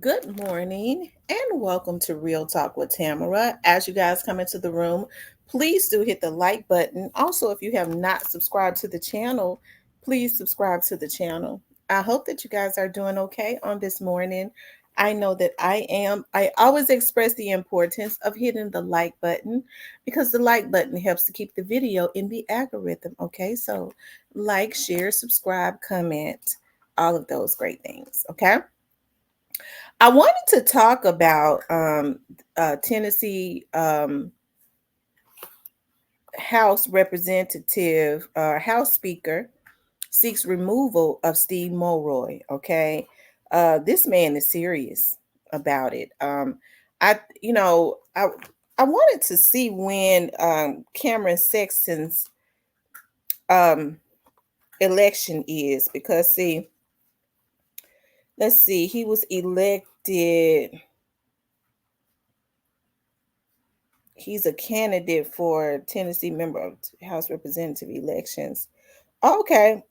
Good morning and welcome to Real Talk with Tamara. As you guys come into the room, please do hit the like button. Also, if you have not subscribed to the channel, please subscribe to the channel. I hope that you guys are doing okay on this morning. I know that I am. I always express the importance of hitting the like button because the like button helps to keep the video in the algorithm. Okay, so like, share, subscribe, comment, all of those great things. Okay. I wanted to talk about Tennessee House Representative, House Speaker seeks removal of Steve Mulroy. Okay, this man is serious about it. I, you know, I wanted to see when Cameron Sexton's um, election is because see, let's see, he was elected. He's a candidate for Tennessee member of House Representative elections. Okay,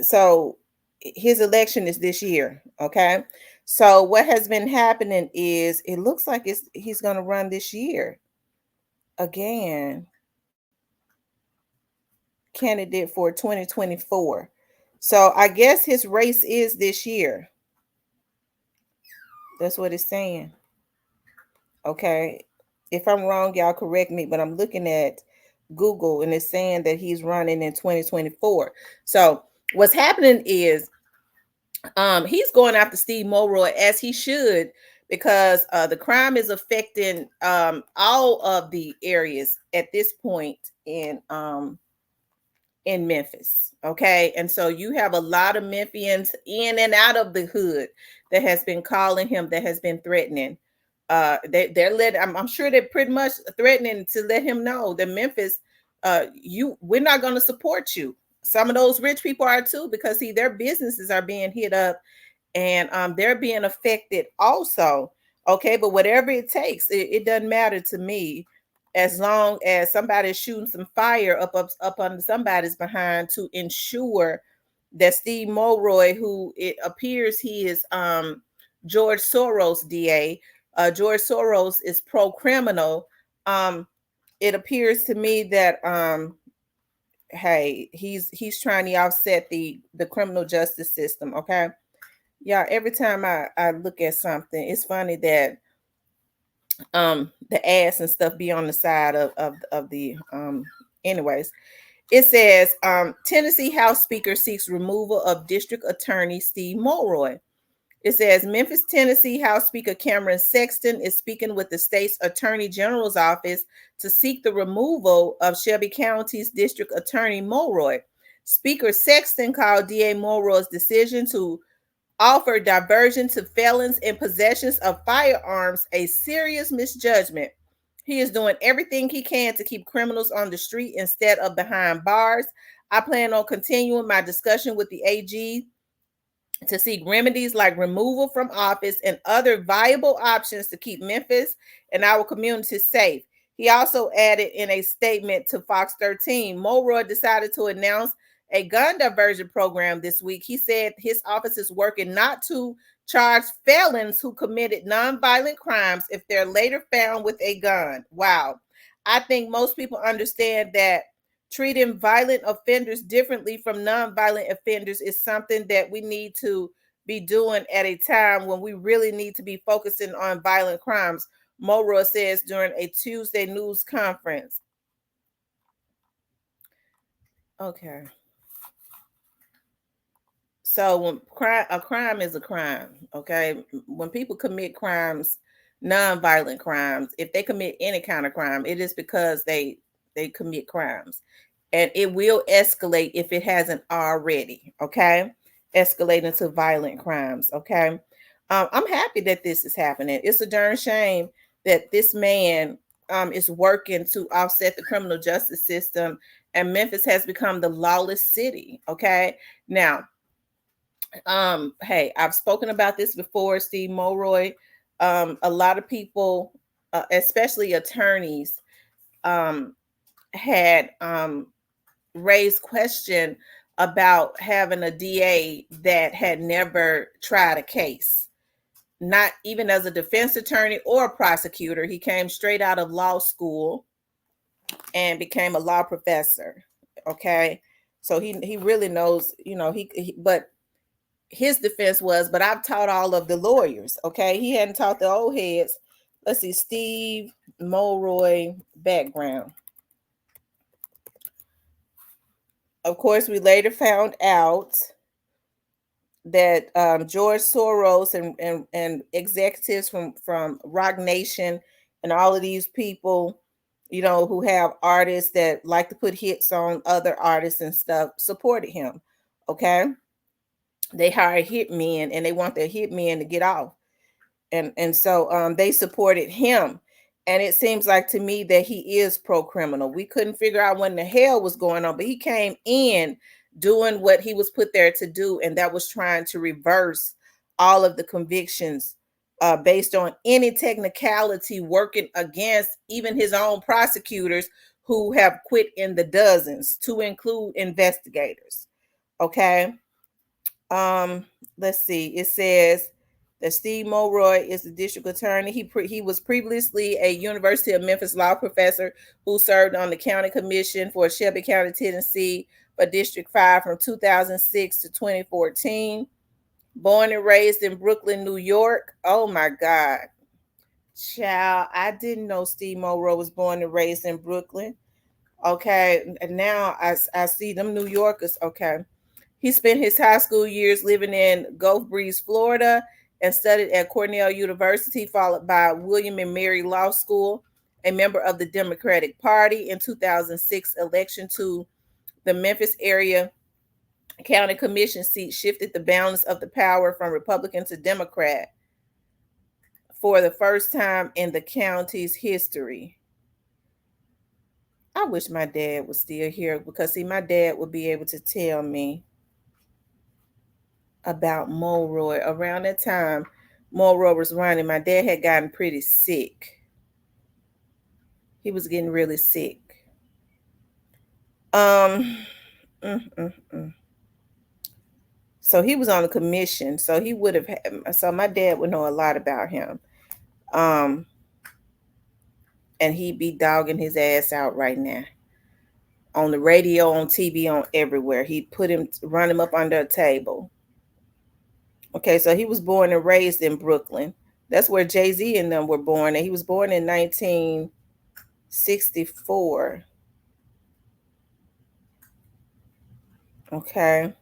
so his election is this year. Okay, so what has been happening is it looks like he's going to run this year again, candidate for 2024. So I guess his race is this year. That's what it's saying. Okay, if I'm wrong, y'all correct me, but I'm looking at Google and it's saying that he's running in 2024. So what's happening is he's going after Steve Mulroy as he should because the crime is affecting all of the areas at this point in Memphis. Okay. And so you have a lot of Memphians in and out of the hood that has been calling him, that has been threatening. They're letting, I'm sure they're pretty much threatening to let him know that Memphis, we're not going to support you. Some of those rich people are too, because see, their businesses are being hit up and they're being affected also. Okay. But whatever it takes, it doesn't matter to me as long as somebody's shooting some fire up under somebody's behind to ensure that Steve Mulroy, who it appears he is George Soros DA, George Soros is pro criminal. It appears to me that hey, he's trying to offset the criminal justice system. Okay, yeah. Every time I look at something, it's funny that the ads and stuff be on the side of the anyways. It says Tennessee House Speaker seeks removal of District Attorney Steve Mulroy. It says Memphis, Tennessee House Speaker Cameron Sexton is speaking with the state's Attorney General's office to seek the removal of Shelby County's District Attorney Mulroy. Speaker Sexton called DA Mulroy's decision to offer diversion to felons in possessions of firearms a serious misjudgment. He is doing everything he can to keep criminals on the street instead of behind bars. I plan on continuing my discussion with the AG to seek remedies like removal from office and other viable options to keep Memphis and our community safe. He also added in a statement to Fox 13, Mulroy decided to announce a gun diversion program this week. He said his office is working not to charge felons who committed nonviolent crimes if they're later found with a gun. Wow. I think most people understand that treating violent offenders differently from nonviolent offenders is something that we need to be doing at a time when we really need to be focusing on violent crimes, Mulroy says during a Tuesday news conference. Okay. So when a crime is a crime, okay? When people commit crimes, nonviolent crimes, if they commit any kind of crime, it is because they commit crimes. And it will escalate if it hasn't already, okay? Escalating to violent crimes, okay? I'm happy that this is happening. It's a darn shame that this man is working to offset the criminal justice system, and Memphis has become the lawless city, okay? Now, hey, I've spoken about this before, Steve Mulroy. A lot of people, especially attorneys, um, had raised question about having a DA that had never tried a case. not even as a defense attorney or a prosecutor. He came straight out of law school and became a law professor. Okay. So he really knows, but his defense was, but I've taught all of the lawyers. Okay. He hadn't taught the old heads. Let's see, Steve Mulroy background. Of course, we later found out that George Soros and executives from Roc Nation and all of these people, who have artists that like to put hits on other artists and stuff, supported him. Okay, they hired hitmen and they want their hitmen to get off, and so they supported him. And it seems like to me that he is pro-criminal. We couldn't figure out when the hell was going on, but he came in doing what he was put there to do, and that was trying to reverse all of the convictions based on any technicality, working against even his own prosecutors who have quit in the dozens, to include investigators. Okay. Um, let's see. It says that Steve Mulroy is the district attorney. He was previously a University of Memphis law professor who served on the county commission for Shelby County, Tennessee, for District 5 from 2006 to 2014. Born and raised in Brooklyn, New York. Oh my God. Child, I didn't know Steve Mulroy was born and raised in Brooklyn. Okay, and now I see them New Yorkers. Okay. He spent his high school years living in Gulf Breeze, Florida, and studied at Cornell University, followed by William and Mary Law School, a member of the Democratic Party. In 2006 election to the Memphis area county commission seat shifted the balance of the power from Republican to Democrat for the first time in the county's history. I wish my dad was still here, because see, my dad would be able to tell me about Mulroy. Around that time Mulroy was running, my dad had gotten pretty sick. He was getting really sick. Um, mm, mm, mm. So he was on the commission. So he would have had, so my dad would know a lot about him. Um, and he'd be dogging his ass out right now. On the radio, on TV, on everywhere. He'd run him up under a table. Okay, so he was born and raised in Brooklyn. That's where Jay-Z and them were born. And he was born in 1964. Okay.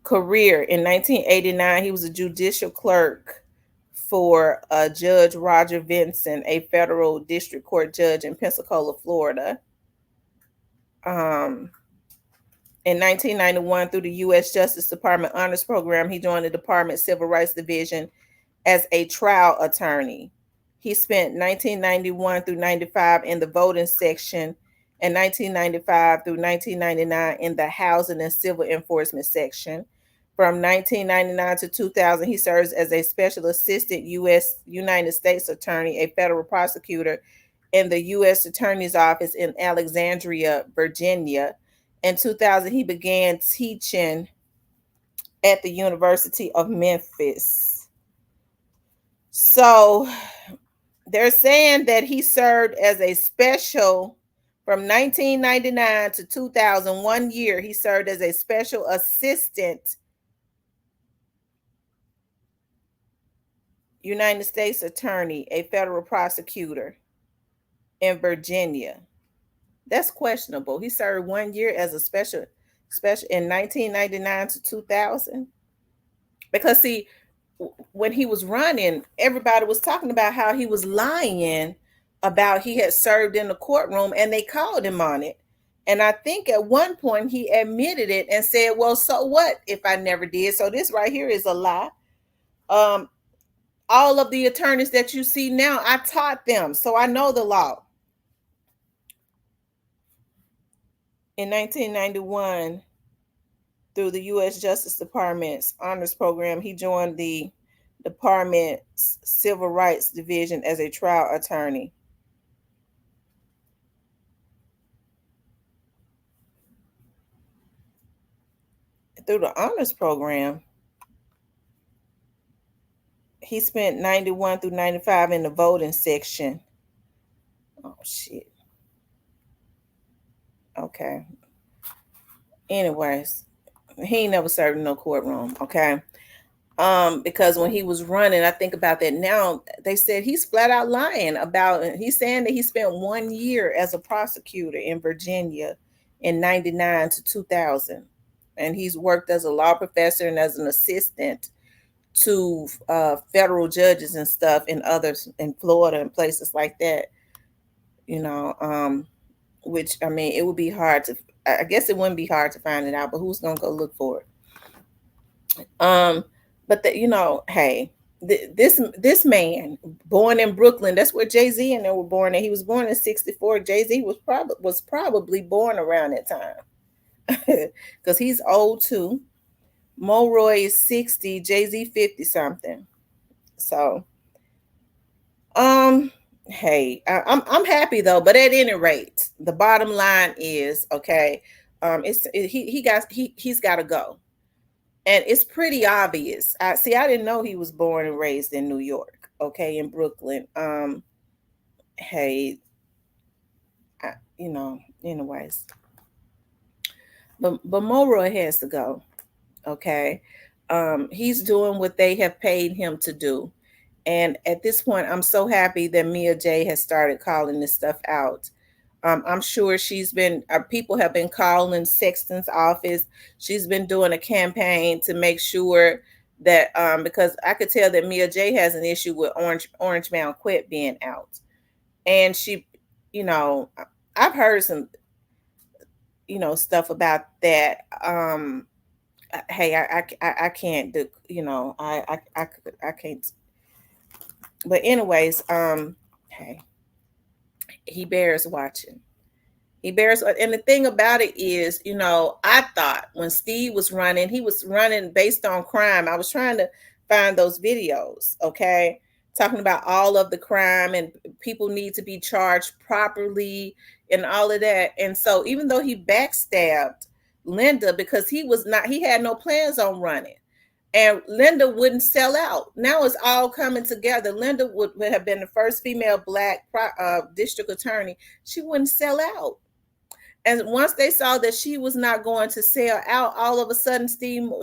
Career. In 1989, he was a judicial clerk for Judge Roger Vinson, a federal district court judge in Pensacola, Florida. In 1991, through the U.S. Justice Department Honors Program, he joined the Department Civil Rights Division as a trial attorney. He spent 1991 through 95 in the voting section and 1995 through 1999 in the housing and civil enforcement section. From 1999 to 2000, he serves as a special assistant United States attorney, a federal prosecutor in the U.S. Attorney's Office in Alexandria, Virginia. In 2000, he began teaching at the University of Memphis. So they're saying that he served as a special from 1999 to 2001 year. He served as a special assistant United States attorney, a federal prosecutor in Virginia. That's questionable. He served 1 year as a special in 1999 to 2000. Because see, when he was running, everybody was talking about how he was lying about he had served in the courtroom, and they called him on it. And I think at one point he admitted it and said, well, so what if I never did? So this right here is a lie. All of the attorneys that you see now, I taught them, so I know the law. In 1991, through the U.S. Justice Department's Honors Program, he joined the Department's Civil Rights Division as a trial attorney. Through the Honors Program, he spent 91 through 95 in the voting section. Oh shit. Okay. Anyways, he ain't never served in no courtroom. Okay. Because when he was running, I think about that now, they said he's flat out lying about it. He's saying that he spent 1 year as a prosecutor in Virginia in 99 to 2000. And he's worked as a law professor and as an assistant to federal judges and stuff in others in Florida and places like that, you know, which I mean, it would be hard to, I guess it wouldn't be hard to find it out, but who's going to go look for it? But you know, hey, this man born in Brooklyn, that's where Jay-Z and they were born, and he was born in 64. Jay-Z was probably born around that time because he's old too. Mulroy is 60, Jay-Z 50 something. So hey, I'm happy though, but at any rate, the bottom line is okay. He's got to go. And it's pretty obvious. I didn't know he was born and raised in New York, okay, in Brooklyn. Hey, you know, anyways. But Mulroy has to go, okay. He's doing what they have paid him to do. And at this point, I'm so happy that Mia J has started calling this stuff out. I'm sure people have been calling Sexton's office. She's been doing a campaign to make sure that, because I could tell that Mia J has an issue with Orange Mound Quet being out. And she, you know, I've heard some, you know, stuff about that. Hey, I can't do, you know, I can't. But anyways, hey, he bears watching. He bears, and the thing about it is, you know, I thought when Steve was running, he was running based on crime. I was trying to find those videos, okay, talking about all of the crime and people need to be charged properly and all of that. And so, even though he backstabbed Linda because he had no plans on running, and Linda wouldn't sell out. Now it's all coming together. Linda would have been the first female Black district attorney. She wouldn't sell out. And once they saw that she was not going to sell out, all of a sudden,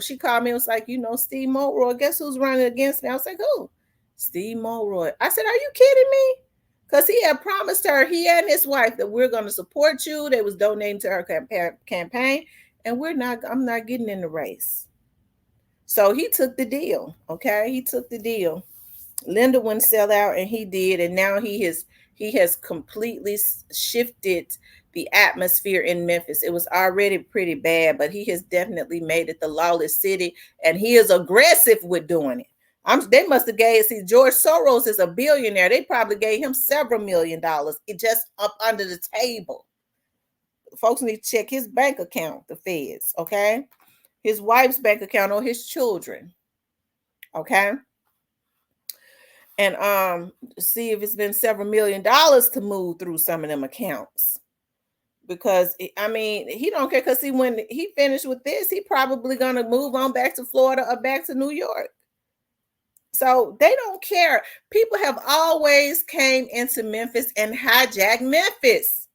she called me and was like, you know, Steve Mulroy, guess who's running against me? I was like, who? Steve Mulroy. I said, are you kidding me? Because he had promised her, he and his wife, that we're going to support you. They was donating to her campaign. And I'm not getting in the race. So he took the deal. Okay. He took the deal. Linda wouldn't sell out and he did. And now he has completely shifted the atmosphere in Memphis. It was already pretty bad, but he has definitely made it the lawless city, and he is aggressive with doing it. They must have George Soros is a billionaire. They probably gave him several $1 million just up under the table. Folks need to check his bank account, the feds, okay? His wife's bank account or his children, okay? And see if it's been several $1 million to move through some of them accounts. Because I mean, he don't care, because when he finished with this, he probably gonna move on back to Florida or back to New York. So they don't care. People have always came into Memphis and hijacked Memphis.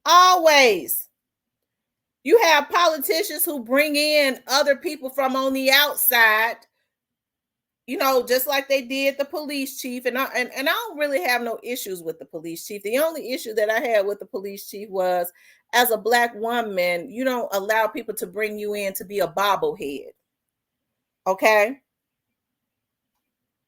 Always. You have politicians who bring in other people from on the outside, you know, just like they did the police chief. And I don't really have no issues with the police chief. The only issue that I had with the police chief was, as a Black woman, you don't allow people to bring you in to be a bobblehead. Okay?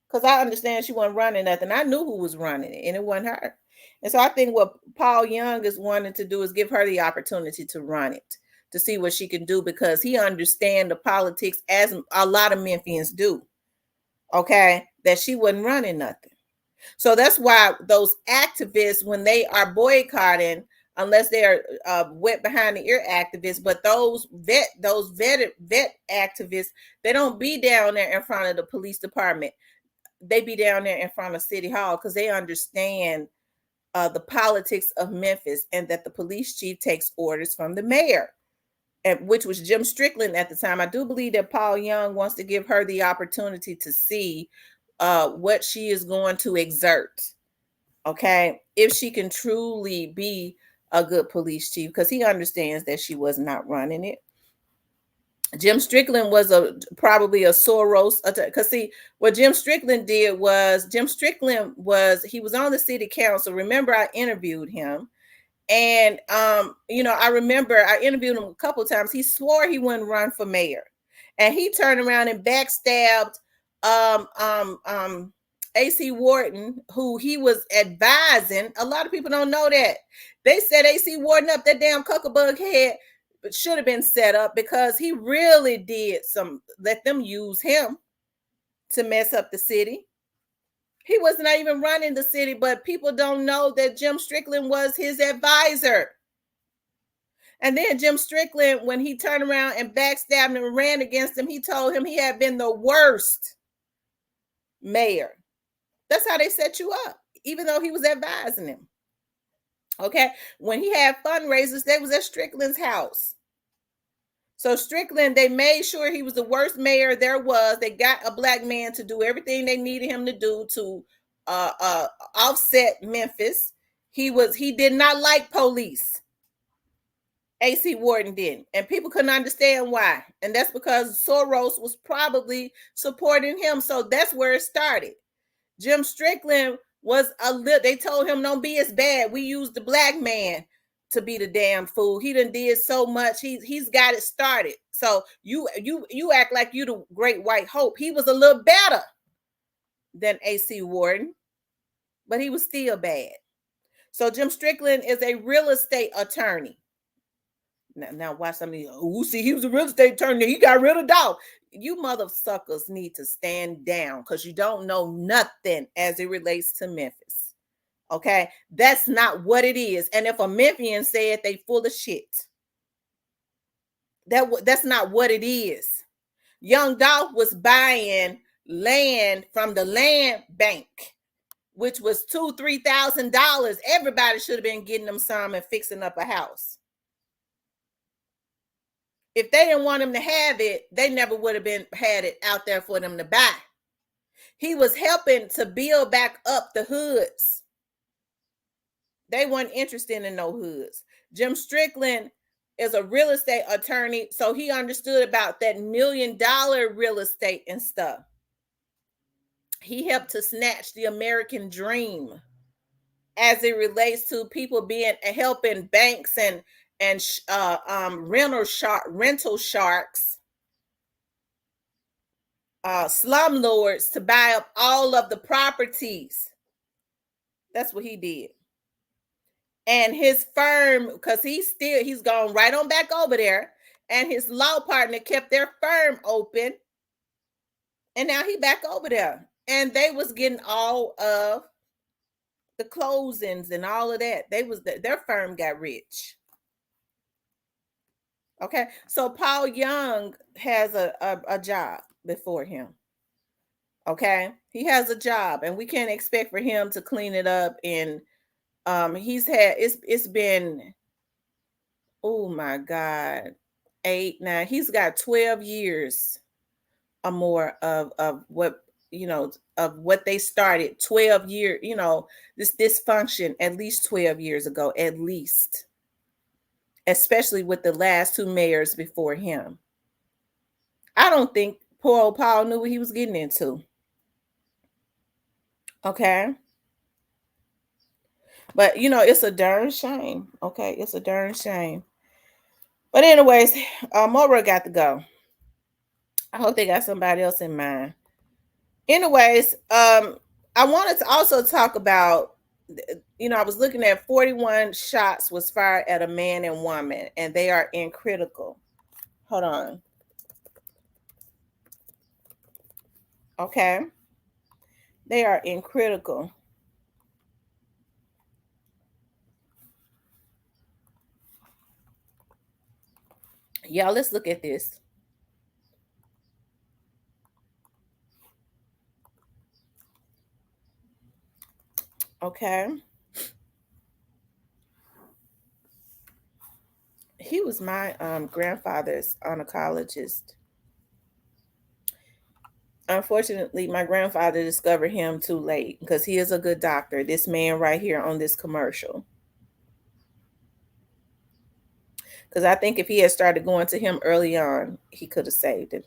Because I understand she wasn't running nothing. I knew who was running it, and it wasn't her. And so I think what Paul Young is wanting to do is give her the opportunity to run it, to see what she can do, because he understands the politics, as a lot of Memphians do. Okay, that she wasn't running nothing. So that's why those activists, when they are boycotting, unless they're wet behind the ear activists, but those vet activists, they don't be down there in front of the police department. They be down there in front of City Hall, because they understand the politics of Memphis, and that the police chief takes orders from the mayor, and which was Jim Strickland at the time. I do believe that Paul Young wants to give her the opportunity to see what she is going to exert. Okay, if she can truly be a good police chief, because he understands that she was not running it. Jim Strickland was probably a Soros, because see what Jim Strickland did was he was on the city council. Remember, I interviewed him, and I remember I interviewed him a couple of times. He swore he wouldn't run for mayor, and he turned around and backstabbed AC Wharton, who he was advising. A lot of people don't know that. They set AC Wharton up, that damn cuckabug head should have been set up, because he really did let them use him to mess up the city. He was not even running the city, but people don't know that Jim Strickland was his advisor. And then Jim Strickland, when he turned around and backstabbed him and ran against him, he told him he had been the worst mayor. That's how they set you up, even though he was advising him. Okay, when he had fundraisers, they was at Strickland's house. So Strickland, they made sure he was the worst mayor there was. They got a black man to do everything they needed him to do to offset Memphis. He did not like police. AC Wharton didn't, and people couldn't understand why. And that's because Soros was probably supporting him. So that's where it started. Jim Strickland was they told him, don't be as bad. We used the black man to be the damn fool. He done did so much. He's got it started. So you act like you the great white hope. He was a little better than AC Wharton, but he was still bad. So Jim Strickland is a real estate attorney. Now watch somebody. See, he was a real estate attorney. He got rid of dog. You mother suckers need to stand down, because you don't know nothing as it relates to Memphis. Okay, that's not what it is. And if a Memphian said, they full of shit. That's not what it is. Young Dolph was buying land from the land bank, which was $2,000-$3,000. Everybody should have been getting them some and fixing up a house. If they didn't want him to have it, they never would have had it out there for them to buy. He was helping to build back up the hoods. They weren't interested in no hoods. Jim Strickland is a real estate attorney, so he understood about that $1 million real estate and stuff. He helped to snatch the American dream as it relates to people helping banks and rental sharks, slumlords to buy up all of the properties. That's what he did. And his firm, because he's gone right on back over there, and his law partner kept their firm open, and now he back over there, and they was getting all of the closings and all of that. Their firm got rich. Okay, so Paul Young has a job before him. Okay, he has a job, and we can't expect for him to clean it up. And it's been, oh my God, 8, 9. He's got 12 years or more of what of what they started 12 years. This dysfunction at least 12 years ago, at least. Especially with the last 2 mayors before him. I don't think poor old Paul knew what he was getting into. Okay. But, it's a darn shame. Okay. It's a darn shame. But anyways, Mora got to go. I hope they got somebody else in mind. Anyways, I wanted to also talk about, I was looking at 41 shots was fired at a man and woman, and they are in critical. Hold on. Okay. They are in critical. Y'all, let's look at this. Okay. He was my grandfather's oncologist. Unfortunately, my grandfather discovered him too late because he is a good doctor. This man right here on this commercial. Because I think if he had started going to him early on, he could have saved it.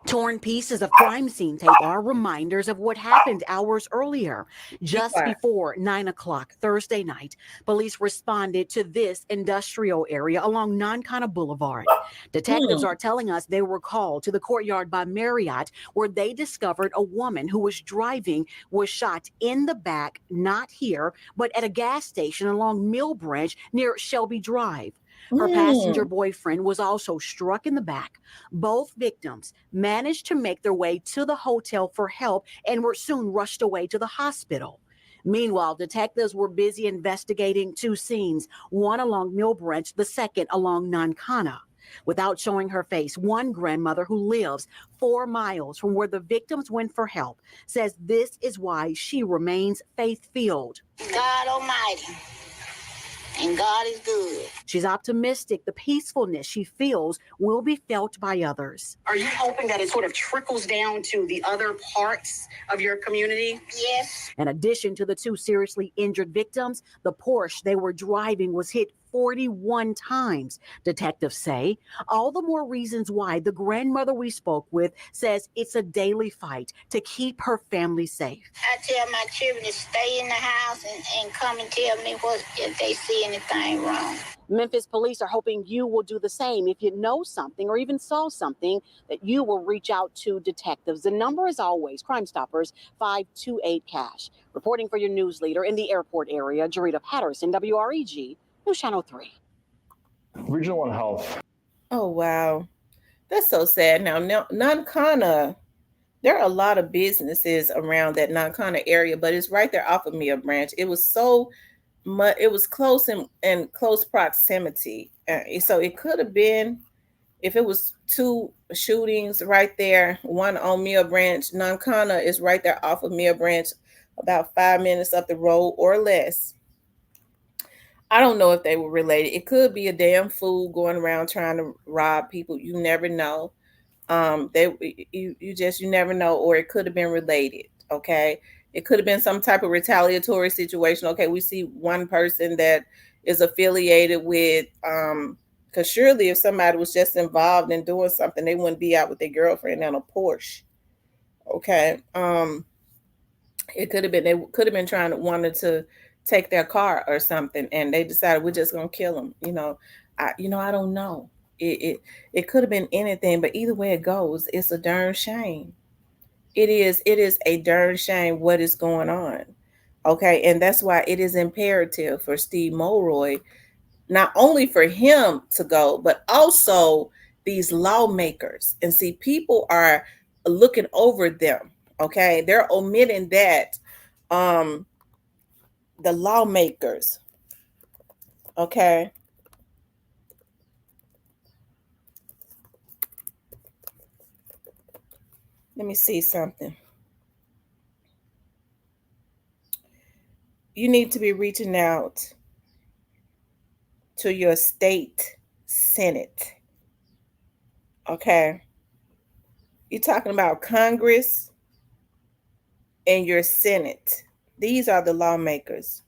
Torn pieces of crime scene tape are reminders of what happened hours earlier. Just before 9 o'clock Thursday night, police responded to this industrial area along Nankana Boulevard. Detectives are telling us they were called to the Courtyard by Marriott, where they discovered a woman who was driving was shot in the back, not here, but at a gas station along Mill Branch near Shelby Drive. Her passenger boyfriend was also struck in the back. Both victims managed to make their way to the hotel for help and were soon rushed away to the hospital. Meanwhile, detectives were busy investigating two scenes, one along Mill Branch, the second along Nankana. Without showing her face, one grandmother who lives 4 miles from where the victims went for help says this is why she remains faith-filled. God Almighty. And God is good. She's optimistic the peacefulness she feels will be felt by others. Are you hoping that it sort of trickles down to the other parts of your community? Yes. In addition to the two seriously injured victims, the Porsche they were driving was hit 41 times, detectives say. All the more reasons why the grandmother we spoke with says it's a daily fight to keep her family safe. I tell my children to stay in the house and come and tell me if they see anything wrong. Memphis police are hoping you will do the same. If you know something or even saw something, that you will reach out to detectives. The number is always Crime Stoppers 528-CASH. Reporting for your news leader in the airport area, Jarita Patterson, WREG, News Channel 3. Regional One Health. Oh, wow. That's so sad. Now, Nankana, there are a lot of businesses around that Nankana area, but it's right there off of Mill Branch. It was so much, it was close in close proximity. So it could have been, if it was two shootings right there, one on Mill Branch. Nankana is right there off of Mill Branch, about 5 minutes up the road or less. I don't know if they were related. It could be a damn fool going around trying to rob people. You never know. You never know, or it could have been related. Okay, it could have been some type of retaliatory situation. Okay, we see one person that is affiliated with because surely if somebody was just involved in doing something, they wouldn't be out with their girlfriend on a Porsche. Okay, it could have been, they could have been wanted to take their car or something, and they decided we're just gonna kill them. I don't know. It could have been anything, but either way it goes, it's a darn shame. It is a darn shame what is going on. Okay, and that's why it is imperative for Steve Mulroy, not only for him to go, but also these lawmakers. And see, people are looking over them. Okay, they're omitting that. The lawmakers. Okay. Let me see something. You need to be reaching out to your state Senate. Okay. You're talking about Congress and your Senate. These are the lawmakers.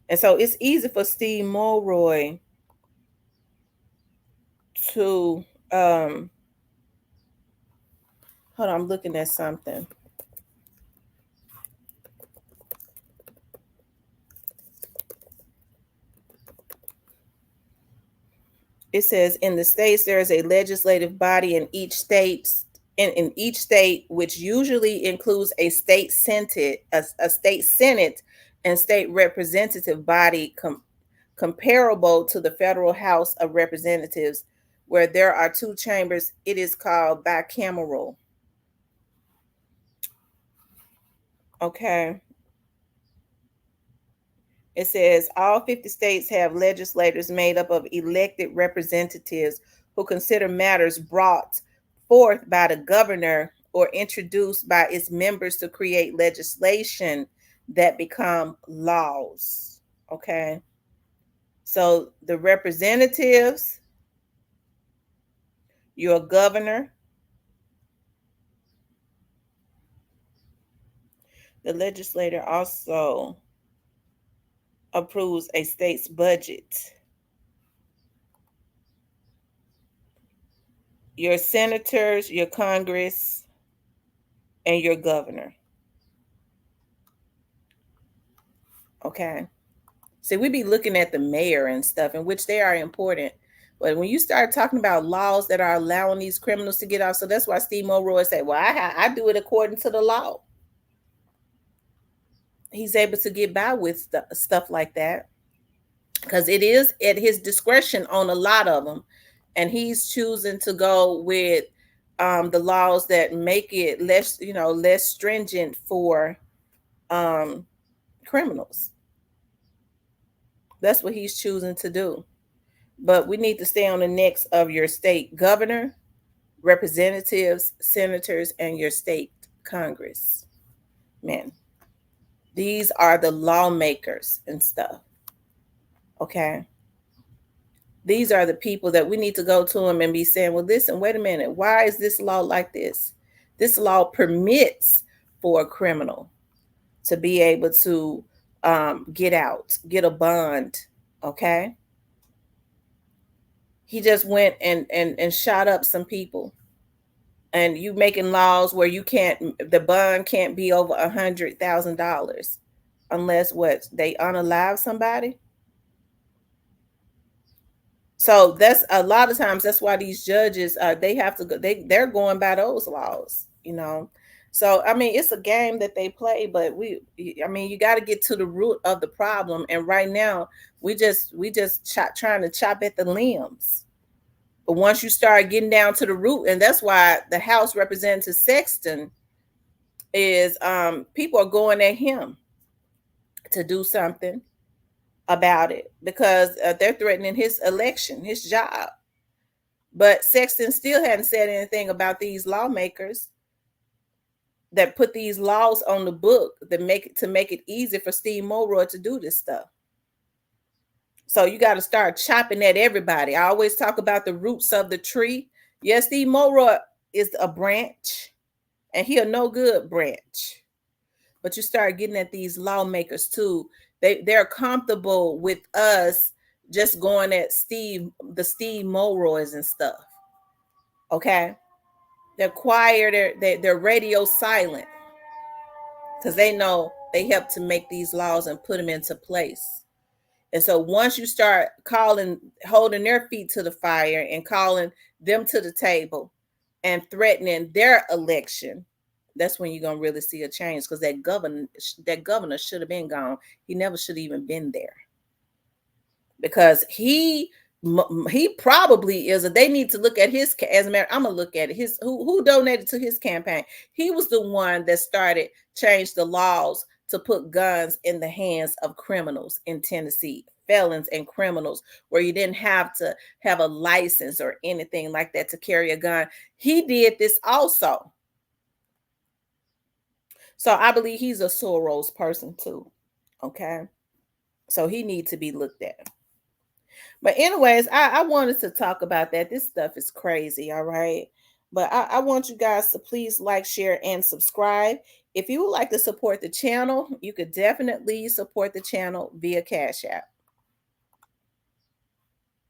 And so it's easy for Steve Mulroy to hold on, I'm looking at something. It says in the states there is a legislative body in each state, in each state, which usually includes a state senate, a state senate and state representative body comparable to the federal House of Representatives, where there are two chambers. It is called bicameral. Okay. It says all 50 states have legislators made up of elected representatives who consider matters brought forth by the governor or introduced by its members to create legislation that become laws. Okay. So the representatives You're a governor. The legislator also approves a state's budget. Your senators, your Congress, and your governor. Okay. See, we be looking at the mayor and stuff, in which they are important. But when you start talking about laws that are allowing these criminals to get off, so that's why Steve Mulroy said, well, I do it according to the law. He's able to get by with stuff like that because it is at his discretion on a lot of them. And he's choosing to go with the laws that make it less, less stringent for criminals. That's what he's choosing to do. But we need to stay on the necks of your state governor, representatives, senators, and your state Congress. Man, these are the lawmakers and stuff. Okay. These are the people that we need to go to them and be saying, well, listen, wait a minute. Why is this law like this? This law permits for a criminal to be able to get out, get a bond. Okay. He just went and shot up some people. And you making laws where the bond can't be over $100,000 unless they unalive somebody. So that's a lot of times, that's why these judges, they have to go, they're going by those laws, So, I mean, it's a game that they play, but you got to get to the root of the problem. And right now we just trying to chop at the limbs. But once you start getting down to the root, and that's why the House Representative Sexton is, people are going at him to do something about it because they're threatening his election, his job. But Sexton still hadn't said anything about these lawmakers that put these laws on the book that make it easy for Steve Mulroy to do this stuff. So you got to start chopping at everybody. I always talk about the roots of the tree. Yes, Steve Mulroy is a branch, and he a no good branch. But you start getting at these lawmakers too. They're comfortable with us just going at the Steve Mulroys and stuff. Okay, they're quiet. They're radio silent because they know they help to make these laws and put them into place. And so once you start holding their feet to the fire and calling them to the table and threatening their election, that's when you're going to really see a change, because that governor should have been gone. He never should have even been there, because he probably is. They need to look at his, as a matter, I'm going to look at it. Who donated to his campaign. He was the one that changed the laws to put guns in the hands of criminals in Tennessee, felons and criminals, where you didn't have to have a license or anything like that to carry a gun. He did this also. So I believe he's a Soros person too. Okay. So he needs to be looked at. But anyways, I wanted to talk about that. This stuff is crazy. All right. But I want you guys to please like, share, and subscribe. If you would like to support the channel, you could definitely support the channel via Cash App.